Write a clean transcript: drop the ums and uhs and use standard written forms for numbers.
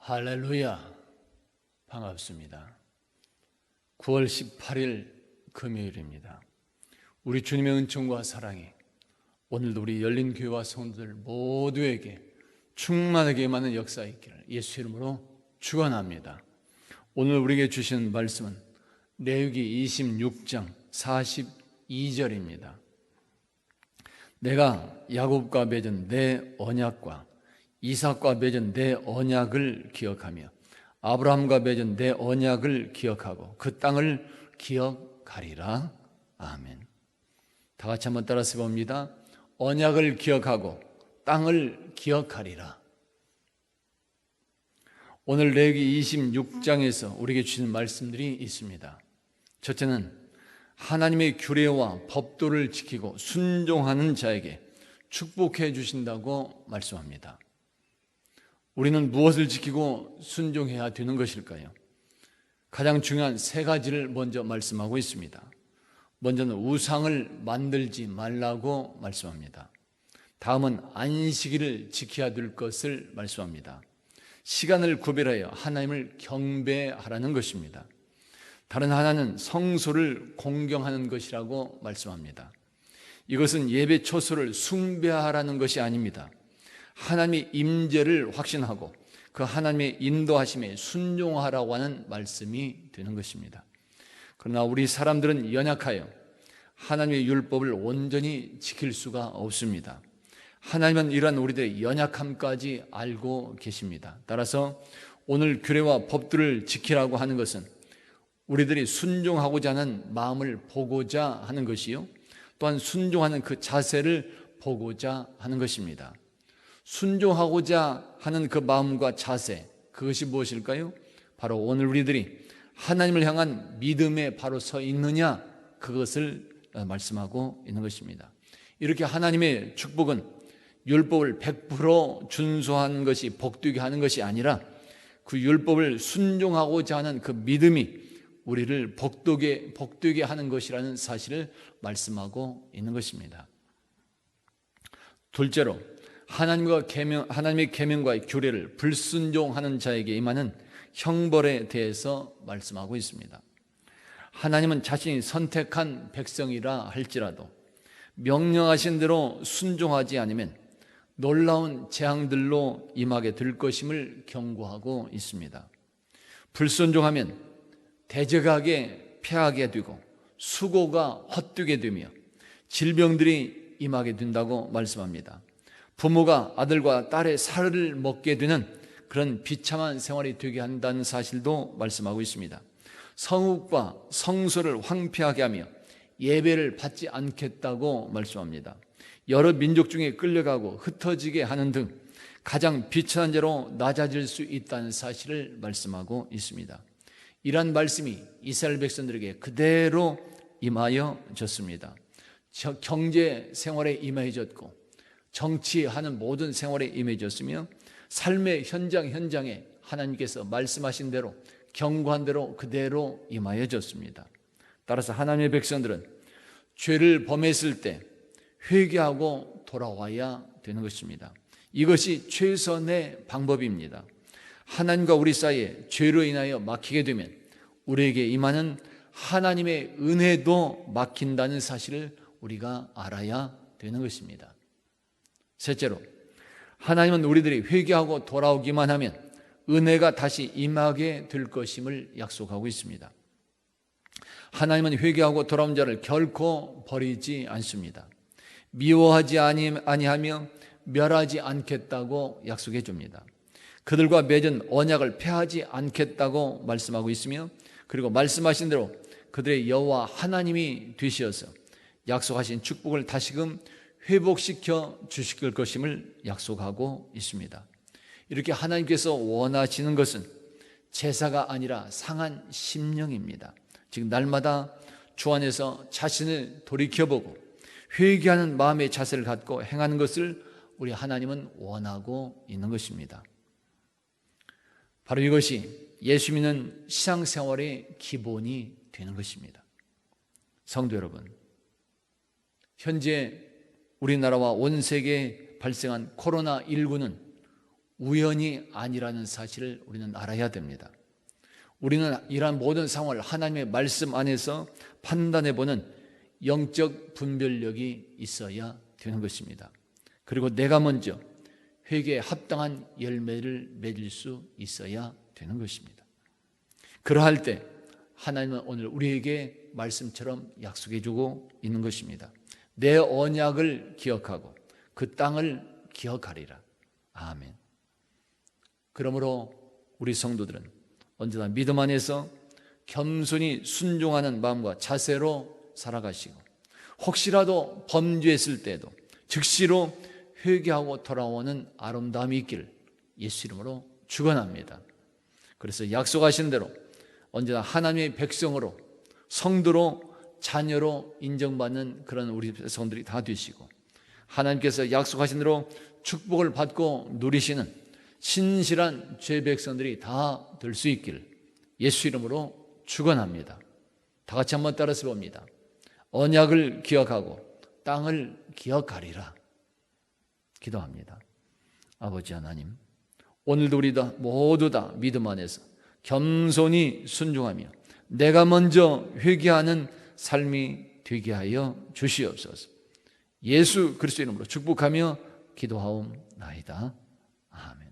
할렐루야, 반갑습니다. 9월 18일 금요일입니다. 우리 주님의 은총과 사랑이 오늘도 우리 열린교회와 성도들 모두에게 충만하게 임하는 역사 있기를 예수 이름으로 축원합니다. 오늘 우리에게 주신 말씀은 레위기 26장 42절입니다. 내가 야곱과 맺은 내 언약과 이삭과 맺은 내 언약을 기억하며 아브라함과 맺은 내 언약을 기억하고 그 땅을 기억하리라. 아멘. 다 같이 한번 따라서 봅니다. 언약을 기억하고 땅을 기억하리라. 오늘 레위기 26장에서 우리에게 주신 말씀들이 있습니다. 첫째는 하나님의 규례와 법도를 지키고 순종하는 자에게 축복해 주신다고 말씀합니다. 우리는 무엇을 지키고 순종해야 되는 것일까요? 가장 중요한 세 가지를 먼저 말씀하고 있습니다. 먼저는 우상을 만들지 말라고 말씀합니다. 다음은 안식일을 지켜야 될 것을 말씀합니다. 시간을 구별하여 하나님을 경배하라는 것입니다. 다른 하나는 성소를 공경하는 것이라고 말씀합니다. 이것은 예배 초소를 숭배하라는 것이 아닙니다. 하나님의 임재를 확신하고 그 하나님의 인도하심에 순종하라고 하는 말씀이 되는 것입니다. 그러나 우리 사람들은 연약하여 하나님의 율법을 온전히 지킬 수가 없습니다. 하나님은 이러한 우리들의 연약함까지 알고 계십니다. 따라서 오늘 규례와 법들을 지키라고 하는 것은 우리들이 순종하고자 하는 마음을 보고자 하는 것이요, 또한 순종하는 그 자세를 보고자 하는 것입니다. 순종하고자 하는 그 마음과 자세, 그것이 무엇일까요? 바로 오늘 우리들이 하나님을 향한 믿음에 바로 서 있느냐, 그것을 말씀하고 있는 것입니다. 이렇게 하나님의 축복은 율법을 100% 준수하는 것이 복되게 하는 것이 아니라 그 율법을 순종하고자 하는 그 믿음이 우리를 복되게 하는 것이라는 사실을 말씀하고 있는 것입니다. 둘째로 하나님의 계명과 규례를 불순종하는 자에게 임하는 형벌에 대해서 말씀하고 있습니다. 하나님은 자신이 선택한 백성이라 할지라도 명령하신 대로 순종하지 않으면 놀라운 재앙들로 임하게 될 것임을 경고하고 있습니다. 불순종하면 대적하게 패하게 되고 수고가 헛되게 되며 질병들이 임하게 된다고 말씀합니다. 부모가 아들과 딸의 살을 먹게 되는 그런 비참한 생활이 되게 한다는 사실도 말씀하고 있습니다. 성읍과 성소를 황폐하게 하며 예배를 받지 않겠다고 말씀합니다. 여러 민족 중에 끌려가고 흩어지게 하는 등 가장 비천한 죄로 낮아질 수 있다는 사실을 말씀하고 있습니다. 이러한 말씀이 이스라엘 백성들에게 그대로 임하여졌습니다. 경제 생활에 임해졌고 정치하는 모든 생활에 임해졌으며 삶의 현장에 하나님께서 말씀하신 대로 경고한 대로 그대로 임하여졌습니다. 따라서 하나님의 백성들은 죄를 범했을 때 회개하고 돌아와야 되는 것입니다. 이것이 최선의 방법입니다. 하나님과 우리 사이에 죄로 인하여 막히게 되면 우리에게 임하는 하나님의 은혜도 막힌다는 사실을 우리가 알아야 되는 것입니다. 셋째로, 하나님은 우리들이 회개하고 돌아오기만 하면 은혜가 다시 임하게 될 것임을 약속하고 있습니다. 하나님은 회개하고 돌아온 자를 결코 버리지 않습니다. 미워하지 아니하며 멸하지 않겠다고 약속해 줍니다. 그들과 맺은 언약을 폐하지 않겠다고 말씀하고 있으며, 그리고 말씀하신 대로 그들의 여호와 하나님이 되시어서 약속하신 축복을 다시금 회복시켜 주실 것임을 약속하고 있습니다. 이렇게 하나님께서 원하시는 것은 제사가 아니라 상한 심령입니다. 즉 날마다 주 안에서 자신을 돌이켜보고 회개하는 마음의 자세를 갖고 행하는 것을 우리 하나님은 원하고 있는 것입니다. 바로 이것이 예수 믿는 신앙생활의 기본이 되는 것입니다. 성도 여러분, 현재 우리나라와 온 세계에 발생한 코로나19는 우연이 아니라는 사실을 우리는 알아야 됩니다. 우리는 이러한 모든 상황을 하나님의 말씀 안에서 판단해보는 영적 분별력이 있어야 되는 것입니다. 그리고 내가 먼저 회개에 합당한 열매를 맺을 수 있어야 되는 것입니다. 그러할 때 하나님은 오늘 우리에게 말씀처럼 약속해주고 있는 것입니다. 내 언약을 기억하고 그 땅을 기억하리라. 아멘. 그러므로 우리 성도들은 언제나 믿음 안에서 겸손히 순종하는 마음과 자세로 살아가시고, 혹시라도 범죄했을 때도 즉시로 회개하고 돌아오는 아름다움이 있기를 예수 이름으로 축원합니다. 그래서 약속하신 대로 언제나 하나님의 백성으로, 성도로, 자녀로 인정받는 그런 우리 백성들이 다 되시고, 하나님께서 약속하신 대로 축복을 받고 누리시는 신실한 죄 백성들이 다 될 수 있기를 예수 이름으로 축원합니다. 다 같이 한번 따라서 봅니다. 언약을 기억하고 땅을 기억하리라. 기도합니다. 아버지 하나님, 오늘도 우리 모두 다 믿음 안에서 겸손히 순종하며 내가 먼저 회개하는 삶이 되게 하여 주시옵소서. 예수 그리스도 이름으로 축복하며 기도하옵나이다. 아멘.